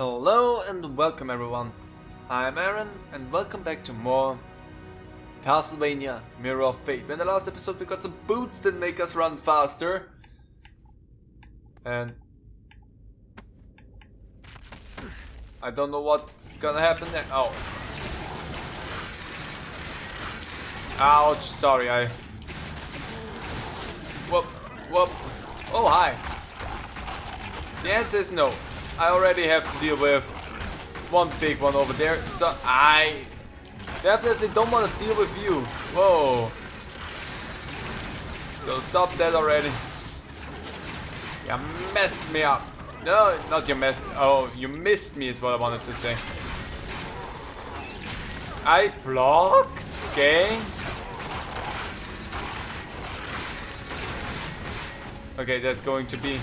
Hello and welcome everyone. I'm Aaron and welcome back to more Castlevania Mirror of Fate. In the last episode we got some boots that make us run faster. And I don't know what's gonna happen there. Oh. Ouch, sorry, Whoop, whoop. Oh, hi. The answer is no. I already have to deal with one big one over there, so I definitely don't want to deal with you. Whoa. So stop that already. You messed me up. No, not you messed. Oh, you missed me is what I wanted to say. I blocked? Okay. Okay, that's going to be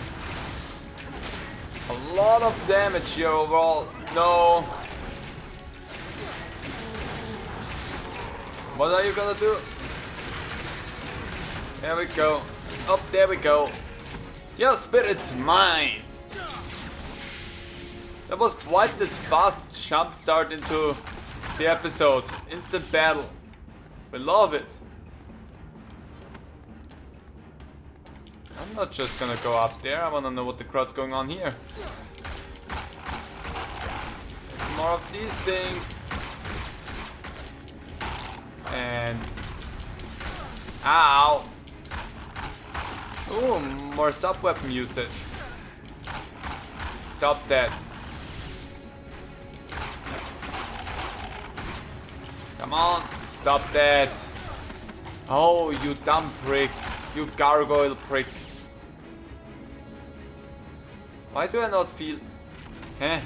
a lot of damage here overall. No. What are you gonna do? There we go. Oh, there we go. Your spirit's mine. That was quite the fast jump start into the episode. Instant battle. We love it. I'm not just gonna go up there, I wanna know what the crud's going on here. It's more of these things. And... ow! Ooh, more sub-weapon usage. Stop that. Come on, stop that. Oh, you dumb prick. You gargoyle prick. Why do I not feel... Huh?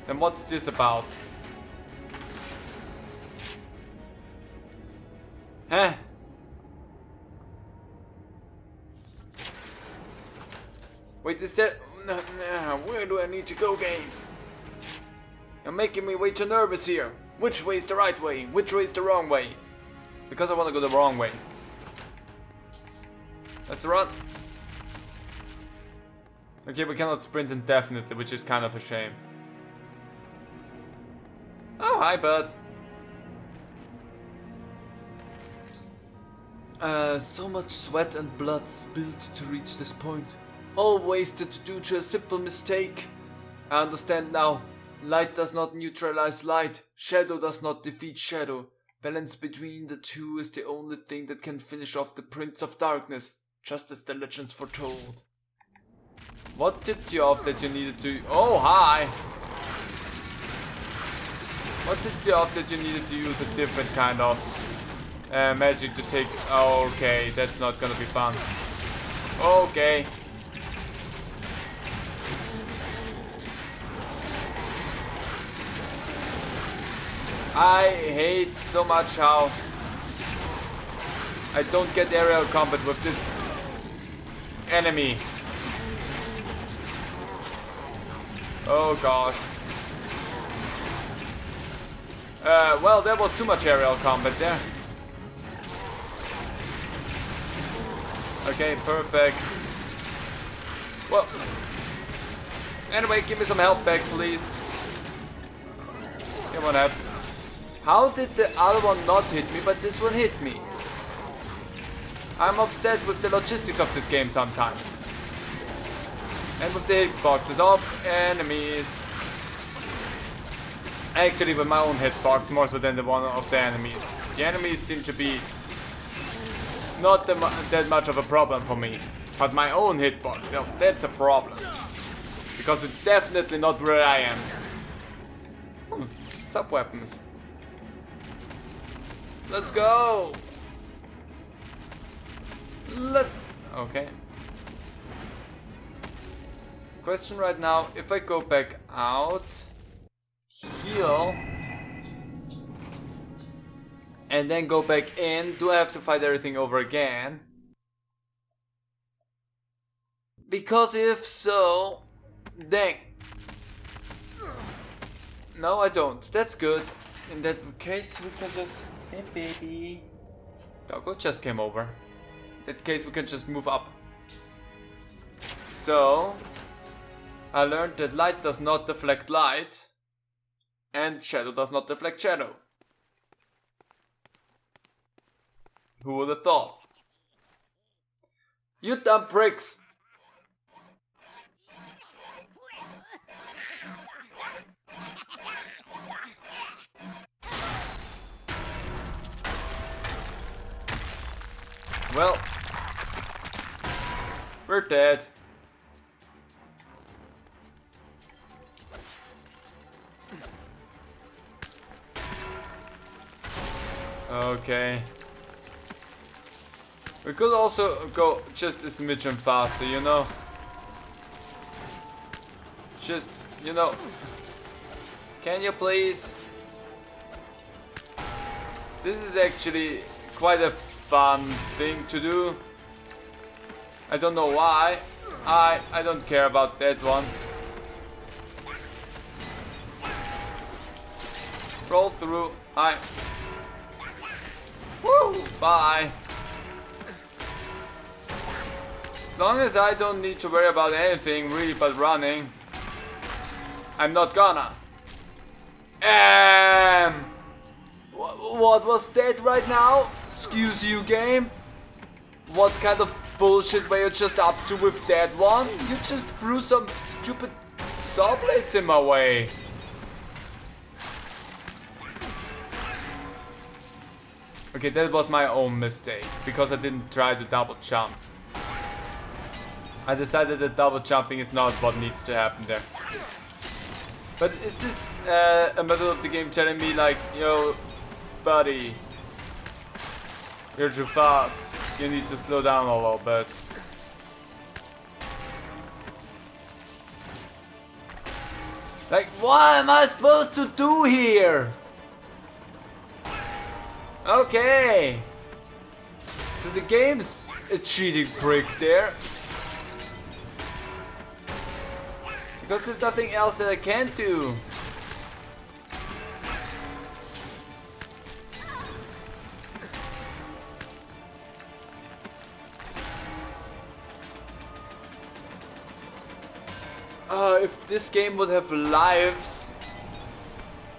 Then what's this about? Huh? Wait, is that... Where do I need to go, game? You're making me way too nervous here. Which way is the right way? Which way is the wrong way? Because I want to go the wrong way. Let's run. Okay, we cannot sprint indefinitely, which is kind of a shame. Oh, hi, bud. So much sweat and blood spilled to reach this point. All wasted due to a simple mistake. I understand now. Light does not neutralize light. Shadow does not defeat shadow. Balance between the two is the only thing that can finish off the Prince of Darkness, just as the legends foretold. What tipped you off that you needed to... Oh, hi! What tipped you off that you needed to use a different kind of magic to take... Oh, okay, that's not gonna be fun. Okay. I hate so much how I don't get aerial combat with this enemy. Oh gosh. Well, there was too much aerial combat there. Okay, perfect. Well, anyway, give me some health back, please. Come on, have. How did the other one not hit me, but this one hit me? I'm upset with the logistics of this game sometimes. And with the hitboxes of enemies. Actually with my own hitbox more so than the one of the enemies. The enemies seem to be not that much of a problem for me. But my own hitbox, yeah, that's a problem. Because it's definitely not where I am. Sub-weapons. Let's go! Let's... Okay. Question right now, if I go back out, heal, and then go back in, do I have to fight everything over again? Because if so, dang. No, I don't. That's good. In that case, we can just... Hey, baby. Doggo just came over. In that case, we can just move up. So, I learned that light does not deflect light, and shadow does not deflect shadow. Who would have thought? You dumb pricks! Well, we're dead. Okay. We could also go just a smidgen faster, you know? Just, you know... Can you please? This is actually quite a fun thing to do. I don't know why. I don't care about that one. Roll through. Hi. Woo! Bye. As long as I don't need to worry about anything really but running, I'm not gonna. What was that right now? Excuse you, game? What kind of bullshit were you just up to with that one? You just threw some stupid saw blades in my way. Okay, that was my own mistake, because I didn't try to double jump. I decided that double jumping is not what needs to happen there. But is this a method of the game telling me like, yo, buddy, you're too fast, you need to slow down a little bit. Like, what am I supposed to do here? Okay. So the game's a cheating prick there. Because there's nothing else that I can do. If this game would have lives,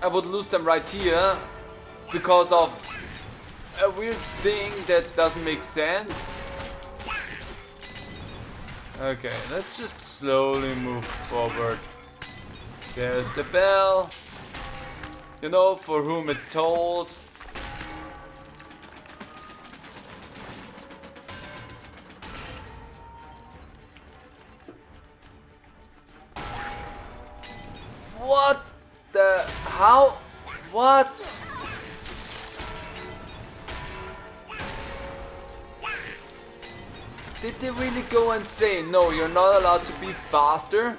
I would lose them right here because of a weird thing that doesn't make sense. Okay, let's just slowly move forward. There's the bell. You know, for whom it told. What the... How? What? Did they really go and say, no, you're not allowed to be faster?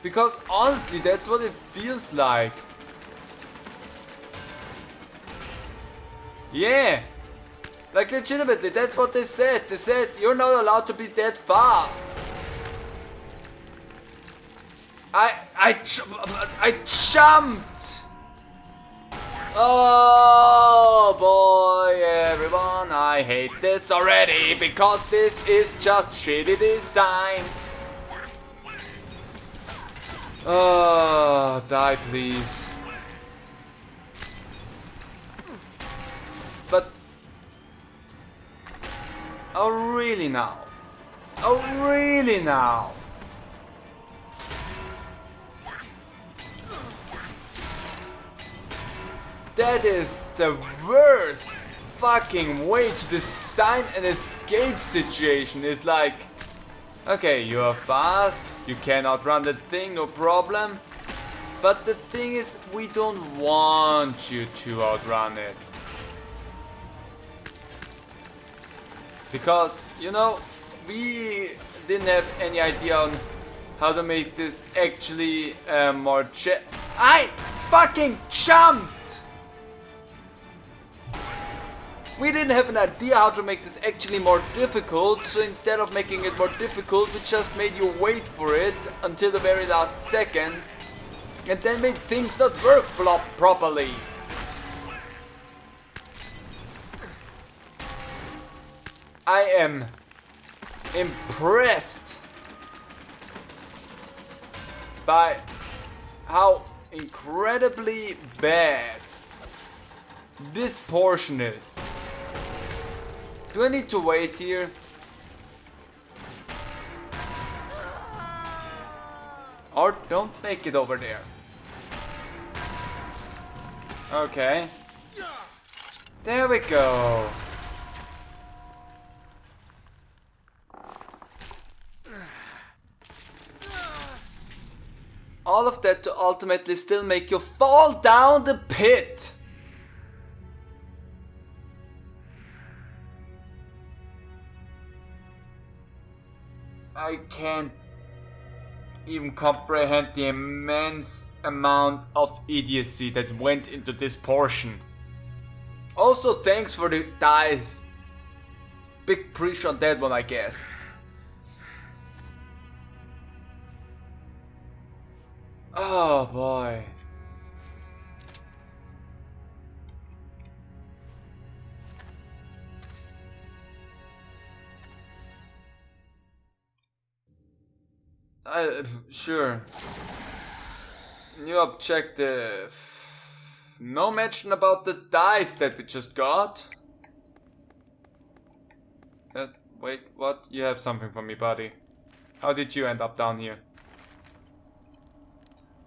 Because honestly, that's what it feels like. Yeah. Like legitimately, that's what they said. They said, you're not allowed to be that fast. I jumped! Oh boy, everyone, I hate this already because this is just shitty design. Oh, die please. But... Oh really now? Oh really now? That is the worst fucking way to design an escape situation. It's like, okay, you are fast, you can outrun that thing, no problem. But the thing is, we don't want you to outrun it. Because, you know, we didn't have any idea on how to make this actually more I fucking jumped! We didn't have an idea how to make this actually more difficult, so instead of making it more difficult, we just made you wait for it until the very last second, and then made things not work properly. I am impressed by how incredibly bad this portion is. Do I need to wait here? Or don't make it over there. Okay. There we go. All of that to ultimately still make you fall down the pit. I can't even comprehend the immense amount of idiocy that went into this portion. Also, thanks for the dice. Big preach on that one, I guess. Oh boy. Sure. New objective. No mention about the dice that we just got. Wait, what? You have something for me, buddy. How did you end up down here?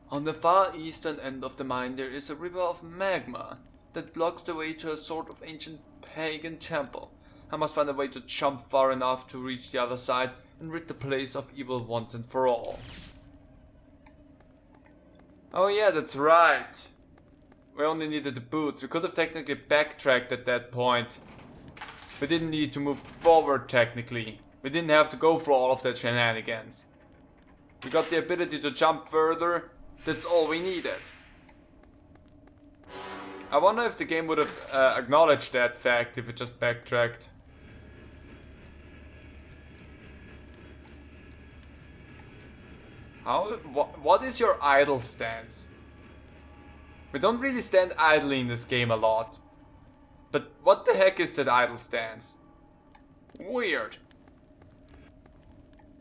On the far eastern end of the mine there is a river of magma that blocks the way to a sort of ancient pagan temple. I must find a way to jump far enough to reach the other side and rid the place of evil once and for all. Oh yeah, that's right. We only needed the boots. We could have technically backtracked at that point. We didn't need to move forward technically. We didn't have to go for all of that shenanigans. We got the ability to jump further. That's all we needed. I wonder if the game would have acknowledged that fact if it just backtracked. What is your idle stance? We don't really stand idly in this game a lot. But what the heck is that idle stance? Weird.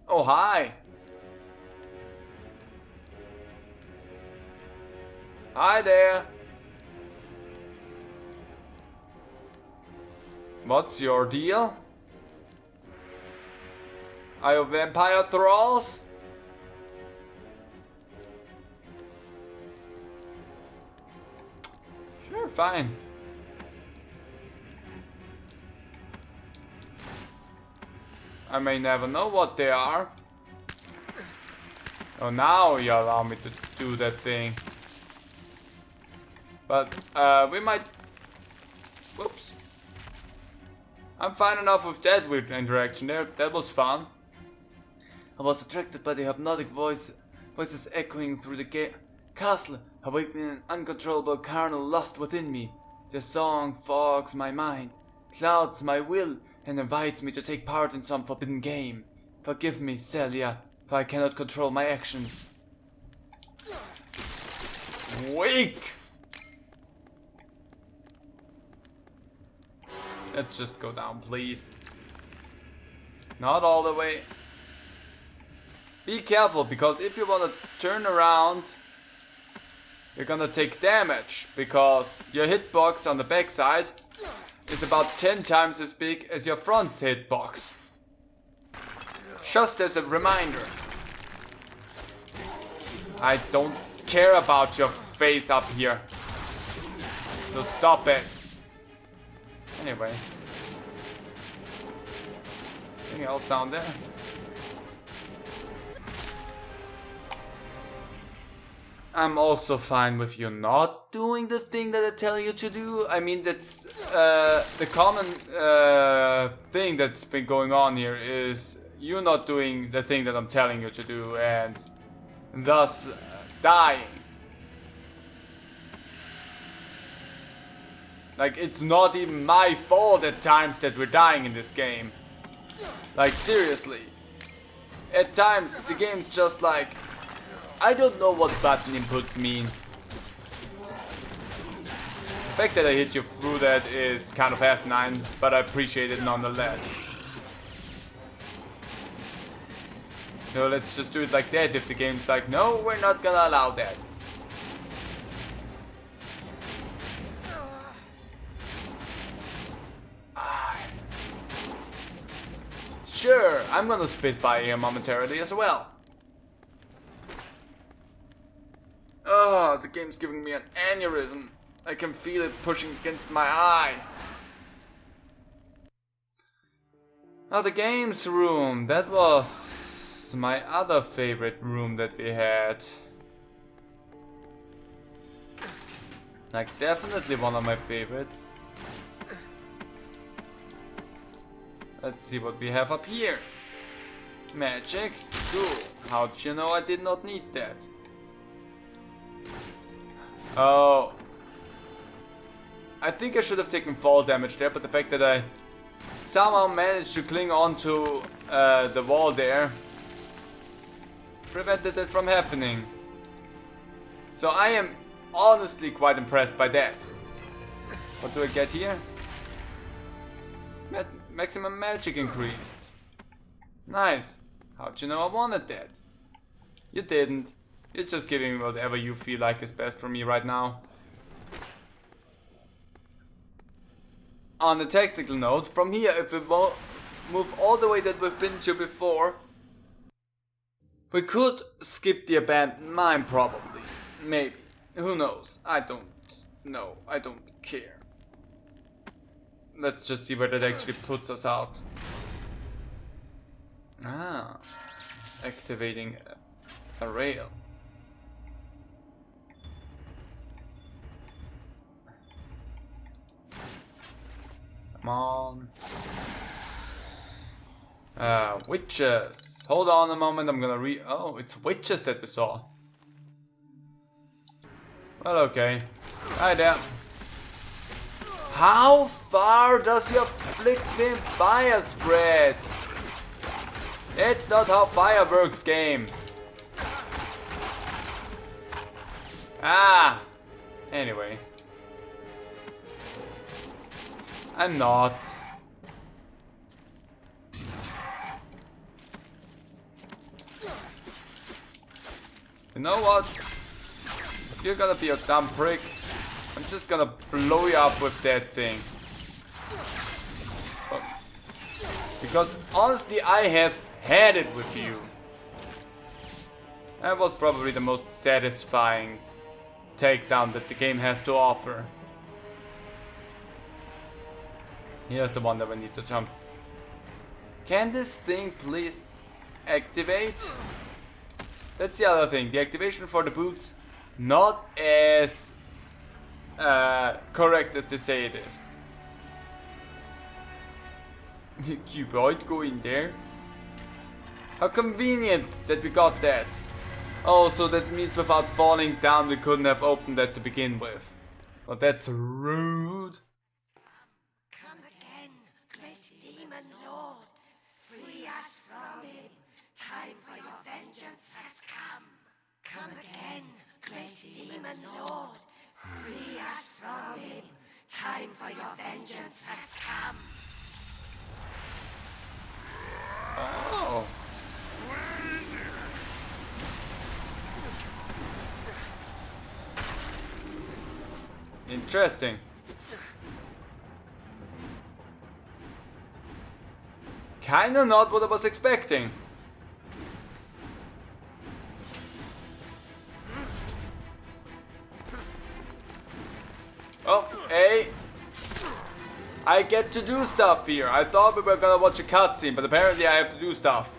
Oh, hi. Hi there. What's your deal? Are you vampire thralls? Sure, fine. I may never know what they are. Oh, now you allow me to do that thing. But, we might... Whoops. I'm fine enough with that weird interaction there. That was fun. I was attracted by the hypnotic voices echoing through the castle, awakening an uncontrollable carnal lust within me. Their song fogs my mind, clouds my will, and invites me to take part in some forbidden game. Forgive me, Celia, for I cannot control my actions. Weak! Let's just go down, please. Not all the way. Be careful, because if you want to turn around, you're gonna take damage, because your hitbox on the backside is about 10 times as big as your front hitbox. Just as a reminder. I don't care about your face up here. So stop it. Anyway. Anything else down there? I'm also fine with you not doing the thing that I tell you to do. I mean, that's the common thing that's been going on here is you not doing the thing that I'm telling you to do and thus dying. Like, it's not even my fault at times that we're dying in this game. Like, seriously. At times, the game's just like, I don't know what button inputs mean. The fact that I hit you through that is kind of asinine, but I appreciate it nonetheless. No, let's just do it like that if the game's like, no, we're not gonna allow that. Sure, I'm gonna spitfire here momentarily as well. Oh, the game's giving me an aneurysm. I can feel it pushing against my eye. Oh, the games room. That was my other favorite room that we had. Like, definitely one of my favorites. Let's see what we have up here. Magic. Cool. How'd you know I did not need that? Oh. I think I should have taken fall damage there, but the fact that I somehow managed to cling onto the wall there prevented that from happening. So I am honestly quite impressed by that. What do I get here? Maximum magic increased. Nice. How'd you know I wanted that? You didn't. You're just giving me whatever you feel like is best for me right now. On a technical note, from here, if we move all the way that we've been to before, we could skip the abandoned mine probably. Maybe. Who knows? I don't know. I don't care. Let's just see where that actually puts us out. Ah, activating a rail. Come on. Witches. Hold on a moment, I'm gonna oh, it's witches that we saw. Well, okay. Hi there. How far does your flickering fire spread? It's not how fire works, game. Ah. Anyway. I'm not. You know what? If you're gonna be a dumb prick, I'm just gonna blow you up with that thing. Because honestly, I have had it with you. That was probably the most satisfying takedown that the game has to offer. Here's the one that we need to jump. Can this thing please activate? That's the other thing. The activation for the boots, not as correct as they say it is. The cuboid go in there. How convenient that we got that. Oh, so that means without falling down we couldn't have opened that to begin with. Well, that's rude. Come again, great demon lord. Free us from him. Time for your vengeance has come. Come again, great demon lord. Free us from him. Time for your vengeance has come. Oh. Interesting. Kinda not what I was expecting. Oh, hey. I get to do stuff here. I thought we were gonna watch a cutscene, but apparently I have to do stuff.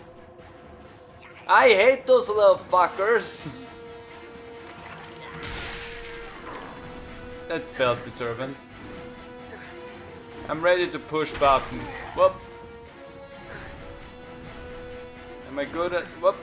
I hate those little fuckers. That felt deserving. I'm ready to push buttons. Whoop. Am I good at... Whoop.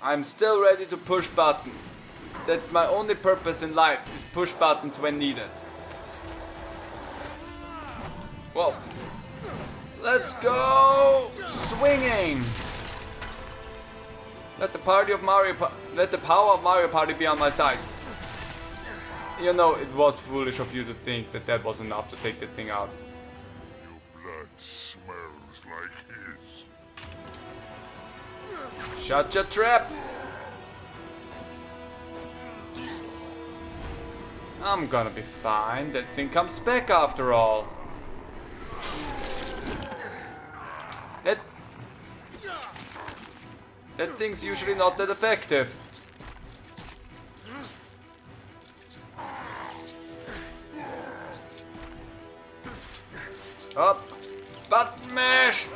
I'm still ready to push buttons. That's my only purpose in life, is push buttons when needed. Whoa. Let's go! Swinging! Let the power of Mario Party be on my side. You know, it was foolish of you to think that that was enough to take the thing out. Your blood smells like his. Shut your trap! I'm gonna be fine. That thing comes back after all. That thing's usually not that effective. Up! Button mash!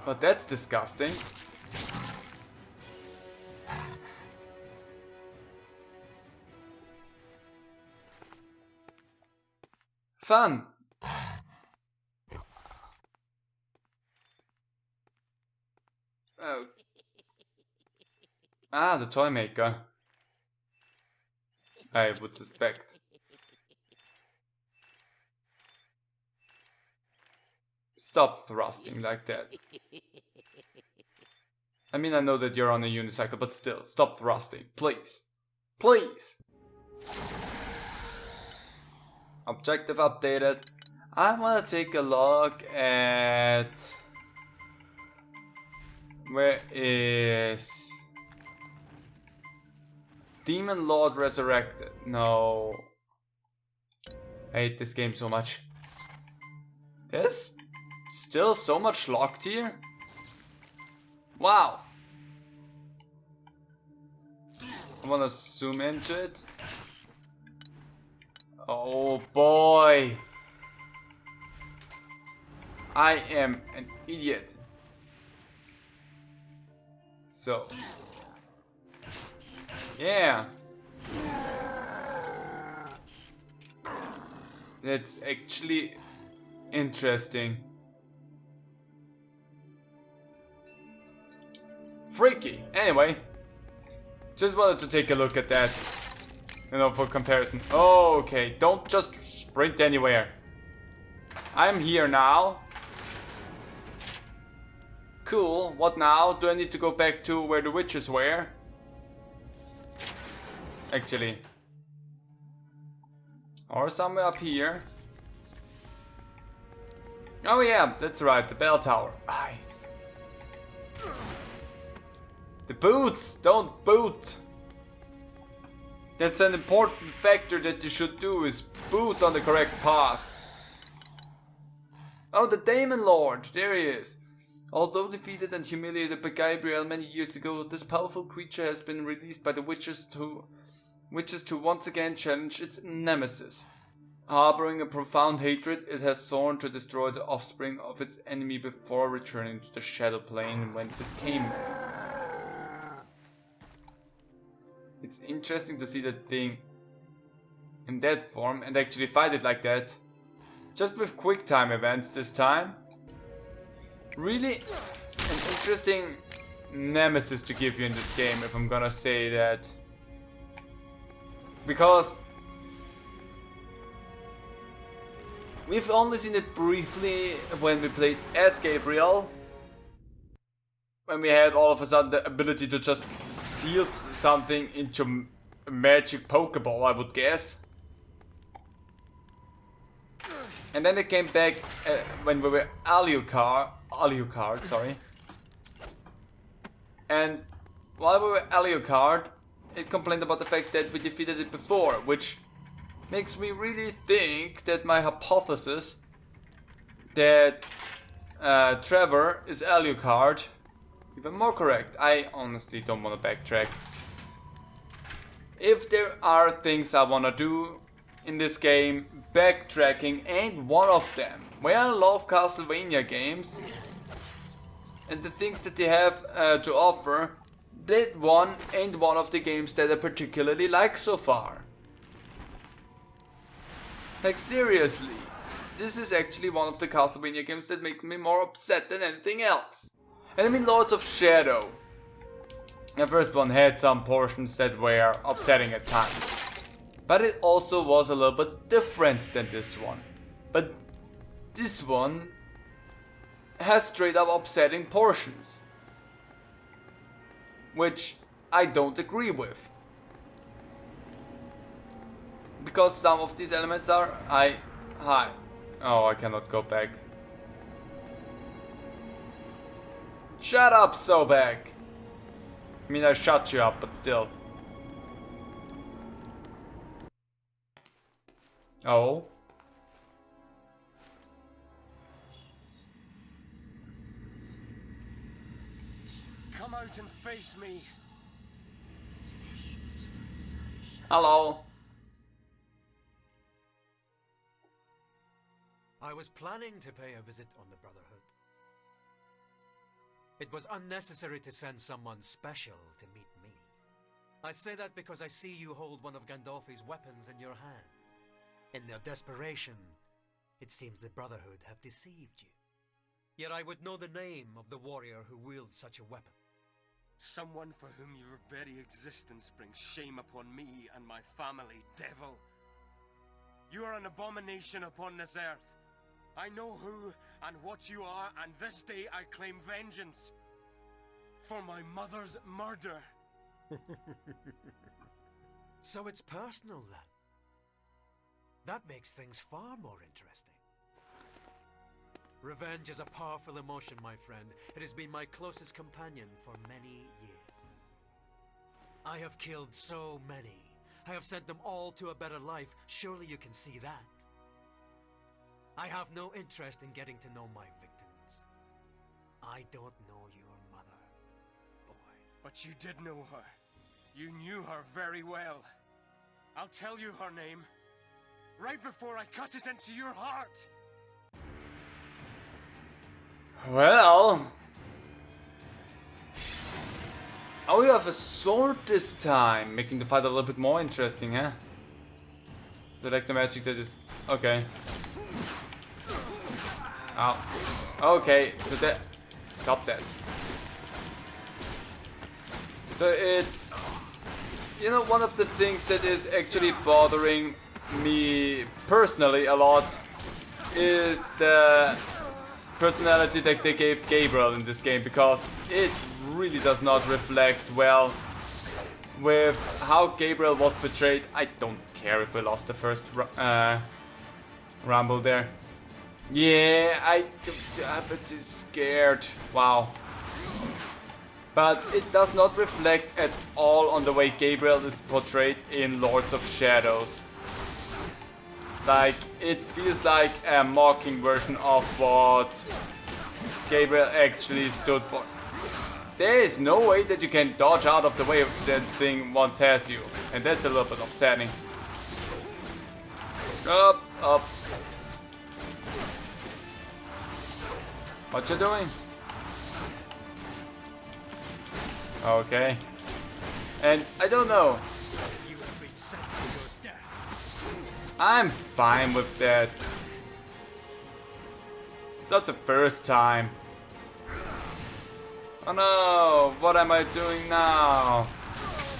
But that's disgusting. Fun! Oh. Ah, the toy maker. I would suspect. Stop thrusting like that. I mean, I know that you're on a unicycle, but still, stop thrusting, please. Please! Objective updated. I wanna take a look at... Where is... Demon Lord Resurrected? No. I hate this game so much. There's still so much locked here. Wow. I wanna zoom into it. Oh boy. I am an idiot. So. Yeah. That's actually interesting. Freaky. Anyway. Just wanted to take a look at that. You know, for comparison. Oh, okay. Don't just sprint anywhere. I'm here now. Cool. What now? Do I need to go back to where the witches were? Actually. Or somewhere up here. Oh yeah, that's right, the bell tower. Aye. The boots! Don't boot! That's an important factor that you should do, is boot on the correct path. Oh, the Demon Lord! There he is. Although defeated and humiliated by Gabriel many years ago, this powerful creature has been released by the witches to once again challenge its nemesis. Harboring a profound hatred, it has sworn to destroy the offspring of its enemy before returning to the shadow plane whence it came. It's interesting to see that thing in that form and actually fight it like that. Just with quick time events this time. Really an interesting nemesis to give you in this game, if I'm gonna say that. Because we've only seen it briefly when we played as Gabriel. When we had all of a sudden the ability to just seal something into a magic Pokeball, I would guess. And then it came back when we were Alucard, sorry. And while we were Alucard, it complained about the fact that we defeated it before, which makes me really think that my hypothesis that Trevor is Alucard even more correct. I honestly don't want to backtrack. If there are things I want to do in this game, backtracking ain't one of them. Where I love Castlevania games and the things that they have to offer, that one ain't one of the games that I particularly like so far. Like seriously, this is actually one of the Castlevania games that make me more upset than anything else. And I mean Lords of Shadow. The first one had some portions that were upsetting at times. But it also was a little bit different than this one. But this one has straight up upsetting portions. which I don't agree with. Because some of these elements are high. Oh, I cannot go back. Shut up, Sobek! I mean, I shut you up, but still. Oh? Come out and face me. Hello? I was planning to pay a visit on the Brotherhood. It was unnecessary to send someone special to meet me. I say that because I see you hold one of Gandolfi's weapons in your hand. In their desperation, it seems the Brotherhood have deceived you. Yet I would know the name of the warrior who wields such a weapon. Someone for whom your very existence brings shame upon me and my family, devil. You are an abomination upon this earth. I know who and what you are, and this day I claim vengeance for my mother's murder. So it's personal then. That makes things far more interesting. Revenge is a powerful emotion, my friend. It has been my closest companion for many years. I have killed so many. I have sent them all to a better life. Surely you can see that. I have no interest in getting to know my victims. I don't know your mother, boy. But you did know her. You knew her very well. I'll tell you her name right before I cut it into your heart. Well... Oh, you have a sword this time, making the fight a little bit more interesting, huh? Select the magic that is... Okay. Ow. Okay, so that... Stop that. So it's... You know, one of the things that is actually bothering me personally a lot is the personality that they gave Gabriel in this game, because it really does not reflect well with how Gabriel was portrayed. I don't care if we lost the first rumble there. Yeah, I'm a bit scared. Wow. But it does not reflect at all on the way Gabriel is portrayed in Lords of Shadows. Like, it feels like a mocking version of what Gabriel actually stood for. There is no way that you can dodge out of the way of that thing once has you. And that's a little bit upsetting. Up, up. What you doing? Okay. And I don't know. You have been sent to your death. I'm fine with that. It's not the first time. Oh no, what am I doing now?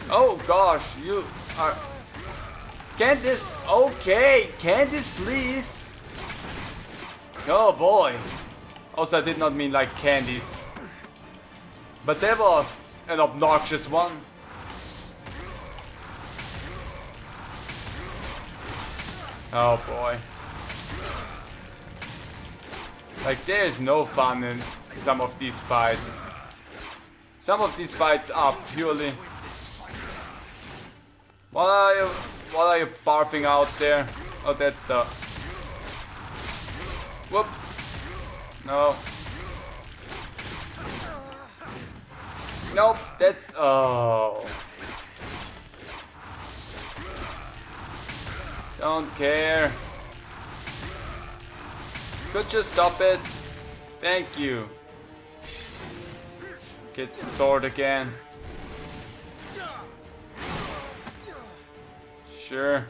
Oh gosh, you are... Candice, okay, Candice, please. Oh boy. Also, I did not mean like candies. But that was an obnoxious one. Oh boy. Like, there is no fun in some of these fights. Some of these fights are purely... What are you barfing out there? Oh, that's the... Whoop. No. Nope, that's... Oh. Don't care. Could you stop it? Thank you. Gets the sword again. Sure.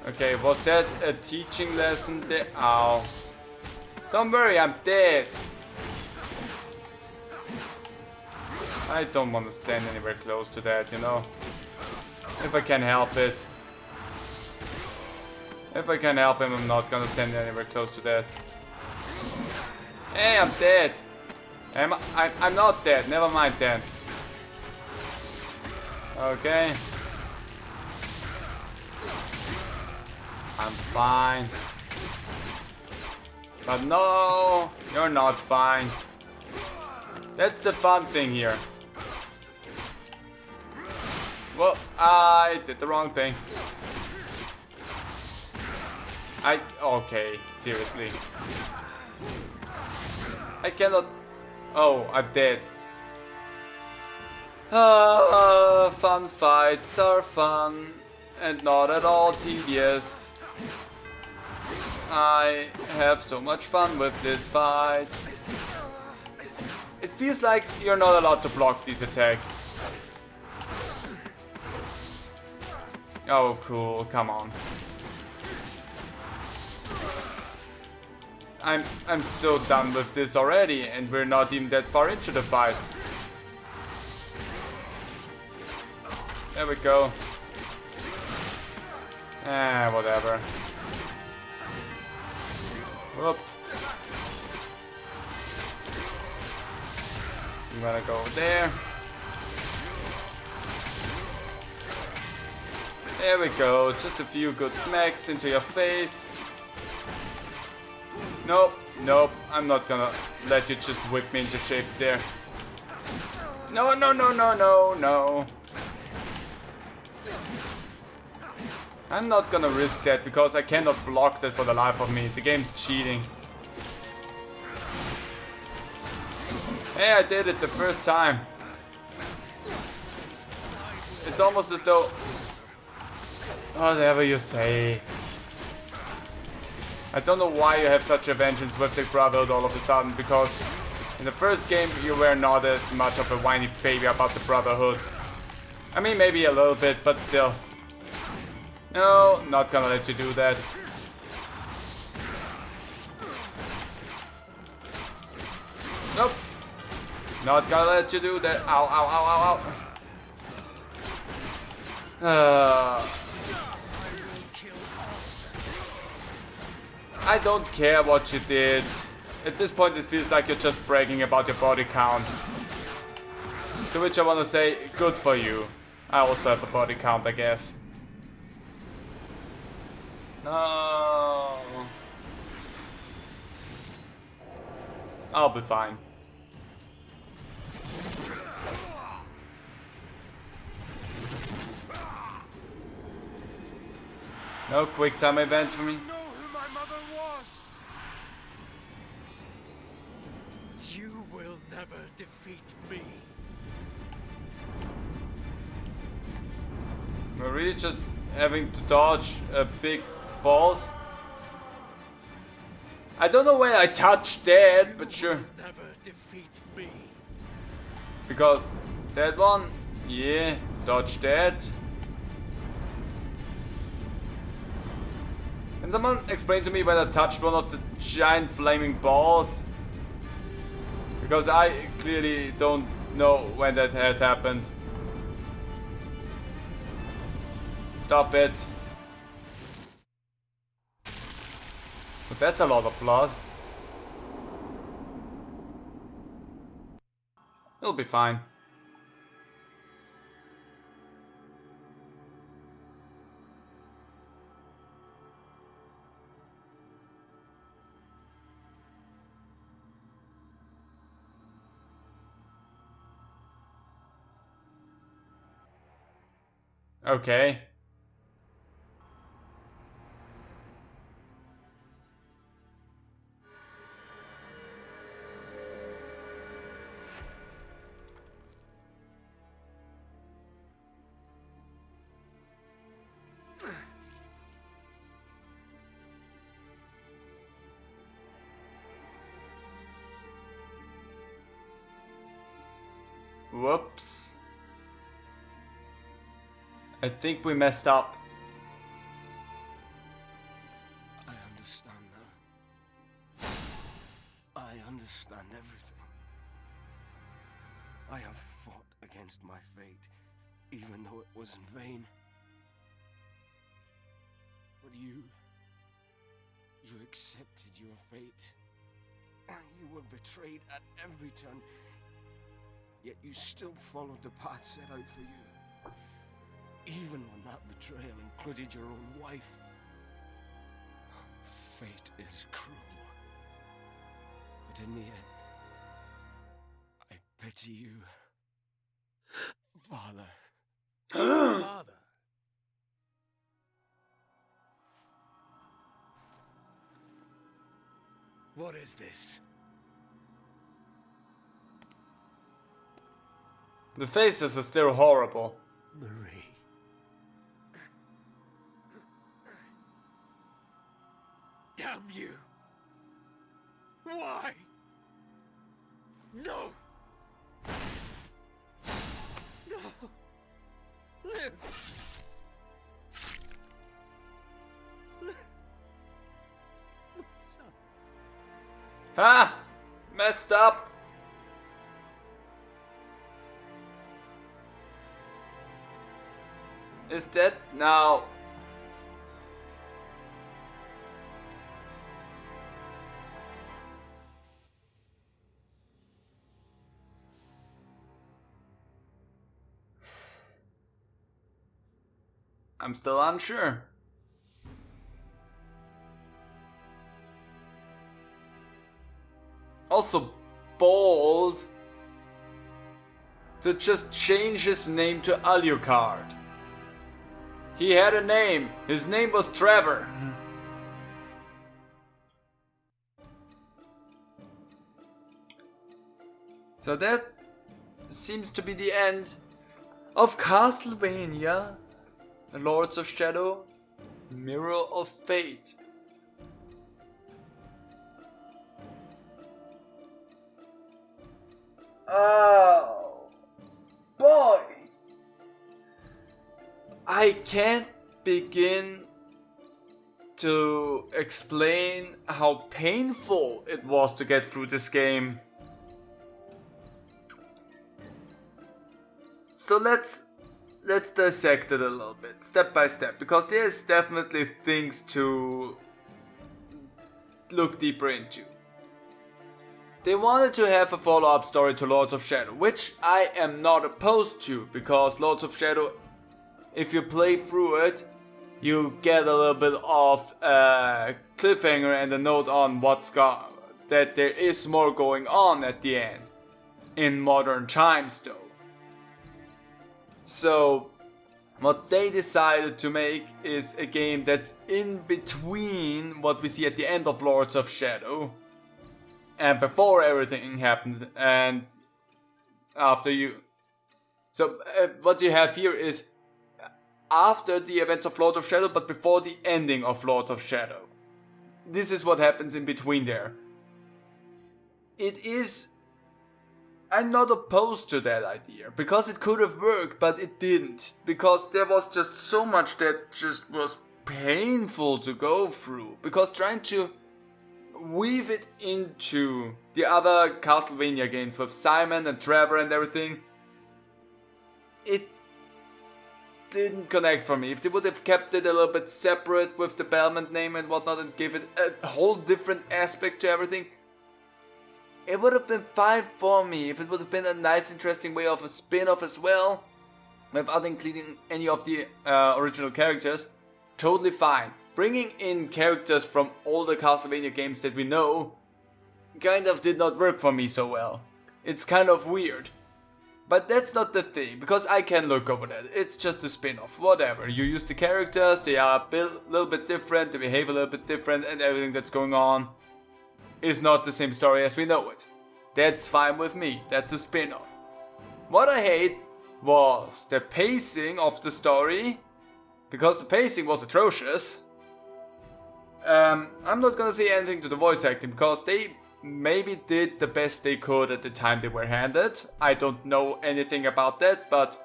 Okay, was that a teaching lesson there? Ow. Don't worry, I'm dead. I don't want to stand anywhere close to that, you know. If I can help it. If I can help him, I'm not gonna stand anywhere close to that. Hey, I'm dead. I'm not dead. Never mind then. Okay. I'm fine. But no, you're not fine. That's the fun thing here. Well, I did the wrong thing. Okay, seriously. I cannot... Oh, I'm dead. Fun fights are fun and not at all tedious. I have so much fun with this fight. It feels like you're not allowed to block these attacks. Oh, cool, come on. I'm so done with this already, and we're not even that far into the fight. There we go. Whatever. Whoop. I'm gonna go there. There we go. Just a few good smacks into your face. Nope, nope. I'm not gonna let you just whip me into shape there. No, no, no, no, no, no. I'm not gonna risk that because I cannot block that for the life of me. The game's cheating. Hey, I did it the first time. It's almost as though... Whatever you say. I don't know why you have such a vengeance with the Brotherhood all of a sudden, because in the first game you were not as much of a whiny baby about the Brotherhood. I mean, maybe a little bit, but still. No, not gonna let you do that. Nope. Not gonna let you do that. Ow, ow, ow, ow, ow. I don't care what you did. At this point it feels like you're just bragging about your body count. To which I wanna say, good for you. I also have a body count, I guess. No. I'll be fine. No quick time event for me. Know who my mother was. You will never defeat me. We're really just having to dodge big balls. I don't know when I touched that, but sure. Never defeat me. Because that one, yeah, dodge that. Can someone explain to me when I touched one of the giant flaming balls? Because I clearly don't know when that has happened. Stop it. But that's a lot of blood. It'll be fine. Okay. Whoops. I think we messed up. I understand now. I understand everything. I have fought against my fate, even though it was in vain. But you accepted your fate. You were betrayed at every turn, yet you still followed the path set out for you. Even when that betrayal included your own wife. Fate is cruel. But in the end, I pity you, Father. Father. What is this? The faces are still horrible. Marie. Damn you! Why? No! No! Live! Live! My son. Ha! Messed up! Is that now? I'm still unsure. Also bold to just change his name to Alucard. He had a name. His name was Trevor. So that seems to be the end of Castlevania, Lords of Shadow, Mirror of Fate. Oh boy! I can't begin to explain how painful it was to get through this game. So let's dissect it a little bit, step by step, because there's definitely things to look deeper into. They wanted to have a follow-up story to Lords of Shadow, which I am not opposed to, because Lords of Shadow, if you play through it, you get a little bit of a cliffhanger and a note on that there is more going on at the end, in modern times though. So, what they decided to make is a game that's in between what we see at the end of Lords of Shadow and before everything happens and after you. So, what you have here is after the events of Lords of Shadow but before the ending of Lords of Shadow. This is what happens in between there. I'm not opposed to that idea, because it could have worked, but it didn't. Because there was just so much that just was painful to go through. Because trying to weave it into the other Castlevania games with Simon and Trevor and everything, it didn't connect for me. If they would have kept it a little bit separate with the Belmont name and whatnot and give it a whole different aspect to everything, it would have been fine for me. If it would have been a nice, interesting way of a spin-off as well, without including any of the original characters, totally fine. Bringing in characters from older Castlevania games that we know kind of did not work for me so well. It's kind of weird. But that's not the thing, because I can look over that. It's just a spin-off, whatever. You use the characters, they are built a little bit different, they behave a little bit different, and everything that's going on is not the same story as we know it. That's fine with me, that's a spin-off. What I hate was the pacing of the story, because the pacing was atrocious. I'm not gonna say anything to the voice acting, because they maybe did the best they could at the time they were handed. I don't know anything about that, but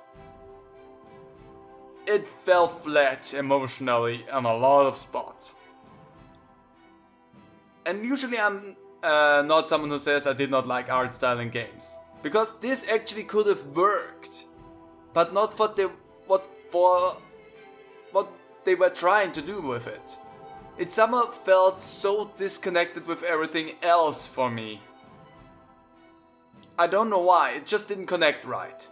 it fell flat emotionally on a lot of spots. And usually I'm not someone who says I did not like art style in games, because this actually could have worked, but not for what they were trying to do with it. it somehow felt so disconnected with everything else for me. I don't know why, it just didn't connect right.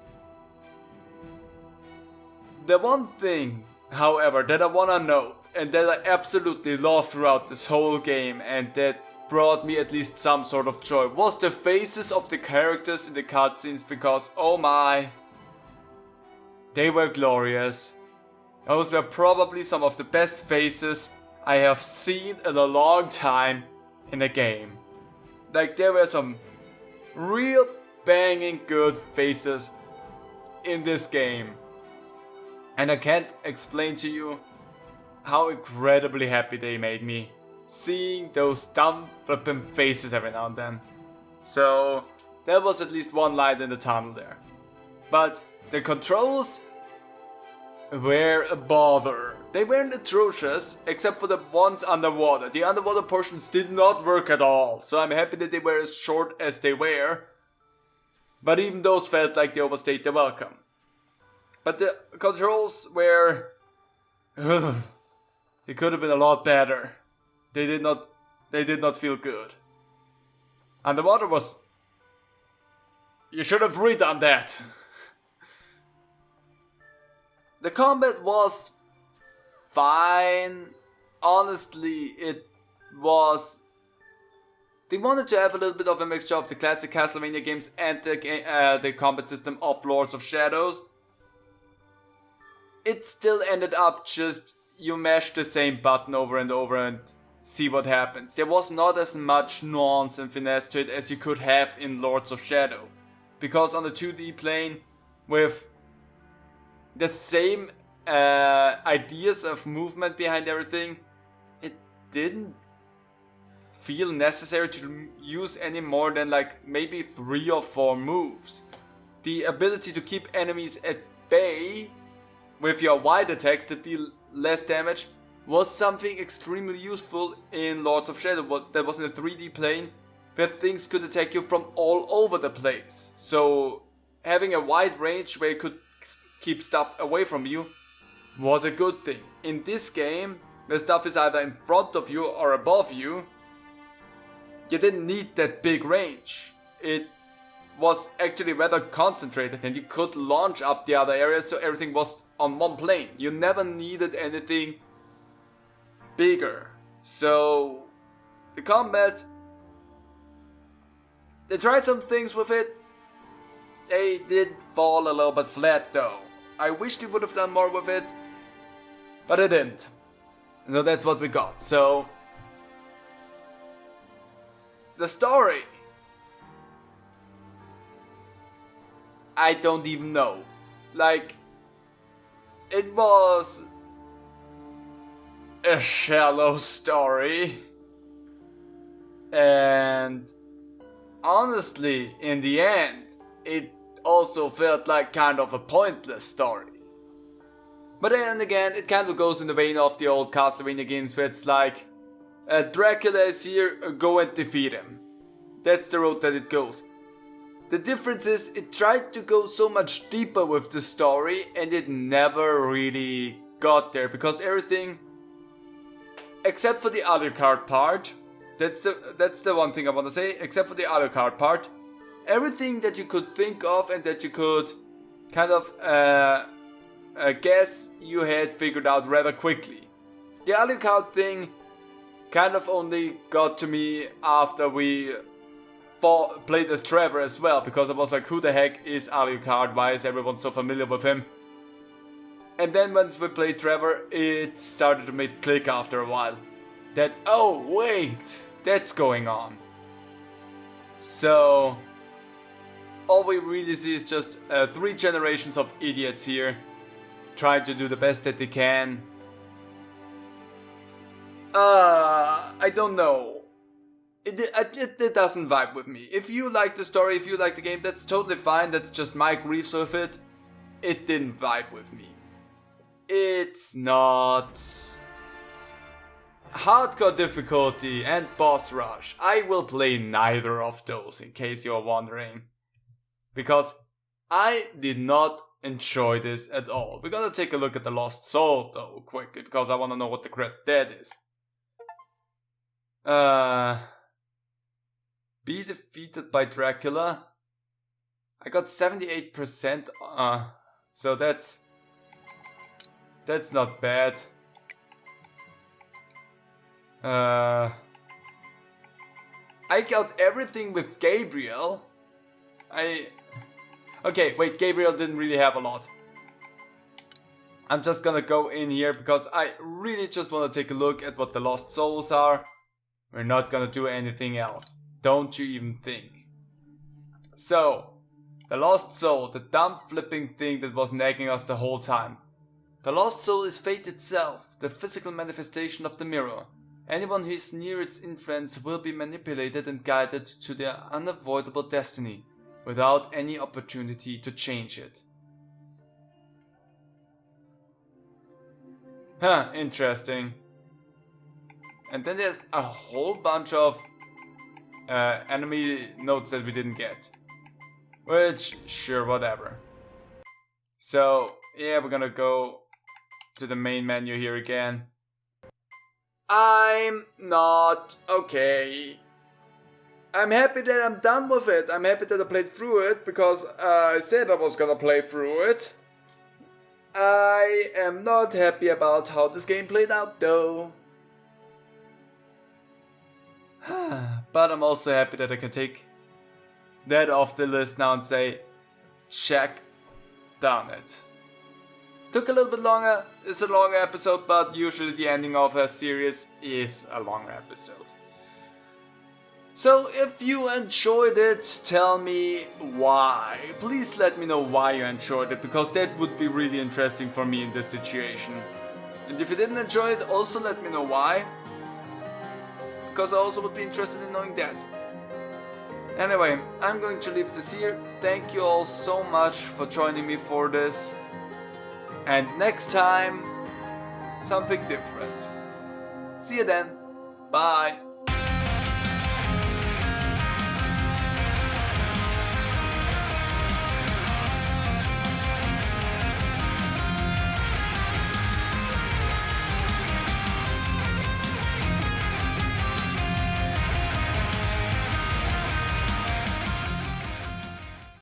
The one thing, however, that I wanna note, and that I absolutely loved throughout this whole game, and that brought me at least some sort of joy, was the faces of the characters in the cutscenes, because oh my, they were glorious. Those were probably some of the best faces I have seen in a long time in a game. Like, there were some real banging good faces in this game. And I can't explain to you how incredibly happy they made me seeing those dumb flippin' faces every now and then. So there was at least one light in the tunnel there. But the controls were a bother. They weren't atrocious, except for the ones underwater. The underwater portions did not work at all, so I'm happy that they were as short as they were. But even those felt like they overstayed their welcome. But the controls were... They could have been a lot better. They did not feel good. Underwater was... You should have redone that. The combat was fine. Honestly, it was... They wanted to have a little bit of a mixture of the classic Castlevania games and the combat system of Lords of Shadows. It still ended up just you mash the same button over and over and see what happens. There was not as much nuance and finesse to it as you could have in Lords of Shadow. Because on the 2D plane, with the same ideas of movement behind everything, it didn't feel necessary to use any more than like maybe 3 or 4 moves. The ability to keep enemies at bay with your wide attacks that deal less damage was something extremely useful in Lords of Shadow. That was in a 3D plane where things could attack you from all over the place. So having a wide range where you could keep stuff away from you was a good thing. In this game, where stuff is either in front of you or above you, you didn't need that big range. It was actually rather concentrated and you could launch up the other areas, so everything was on one plane. You never needed anything bigger. So the combat, they tried some things with it. They did fall a little bit flat though. I wish they would have done more with it, but they didn't. So that's what we got. So the story, I don't even know. Like, it was a shallow story. And honestly, in the end, it also felt like kind of a pointless story. But then again, it kind of goes in the vein of the old Castlevania games where it's like, Dracula is here, go and defeat him. That's the road that it goes. The difference is it tried to go so much deeper with the story and it never really got there, because everything except for the Alucard part, that's the one thing I want to say, except for the Alucard part, everything that you could think of and that you could kind of guess, you had figured out rather quickly. The Alucard thing kind of only got to me after we played as Trevor as well, because I was like, who the heck is Alucard? Why is everyone so familiar with him? And then once we played Trevor, it started to make click after a while. That, oh wait, that's going on. So all we really see is just 3 generations of idiots here trying to do the best that they can. I don't know. It doesn't vibe with me. If you like the story, if you like the game, that's totally fine. That's just my griefs with it. It didn't vibe with me. It's not hardcore difficulty and boss rush. I will play neither of those, in case you're wondering. Because I did not enjoy this at all. We're gonna take a look at the Lost Soul though, quickly, because I wanna know what the crap that is. Be defeated by Dracula. I got 78%. So that's not bad. I got everything with Gabriel. Okay, wait, Gabriel didn't really have a lot. I'm just gonna go in here because I really just want to take a look at what the Lost Souls are. We're not gonna do anything else. Don't you even think. So, the Lost Soul, the dumb flipping thing that was nagging us the whole time. The Lost Soul is fate itself, the physical manifestation of the mirror. Anyone who is near its influence will be manipulated and guided to their unavoidable destiny, without any opportunity to change it. Huh, interesting. And then there's a whole bunch of enemy notes that we didn't get. Which, sure, whatever. So, yeah, we're gonna go to the main menu here again. I'm not okay. I'm happy that I'm done with it. I'm happy that I played through it because I said I was gonna play through it. I am not happy about how this game played out though. But I'm also happy that I can take that off the list now and say, check, done it. Took a little bit longer, it's a longer episode, but usually the ending of a series is a longer episode. So if you enjoyed it, tell me why. Please let me know why you enjoyed it, because that would be really interesting for me in this situation. And if you didn't enjoy it, also let me know why. Because I also would be interested in knowing that. Anyway, I'm going to leave this here. Thank you all so much for joining me for this. And next time, something different. See you then. Bye.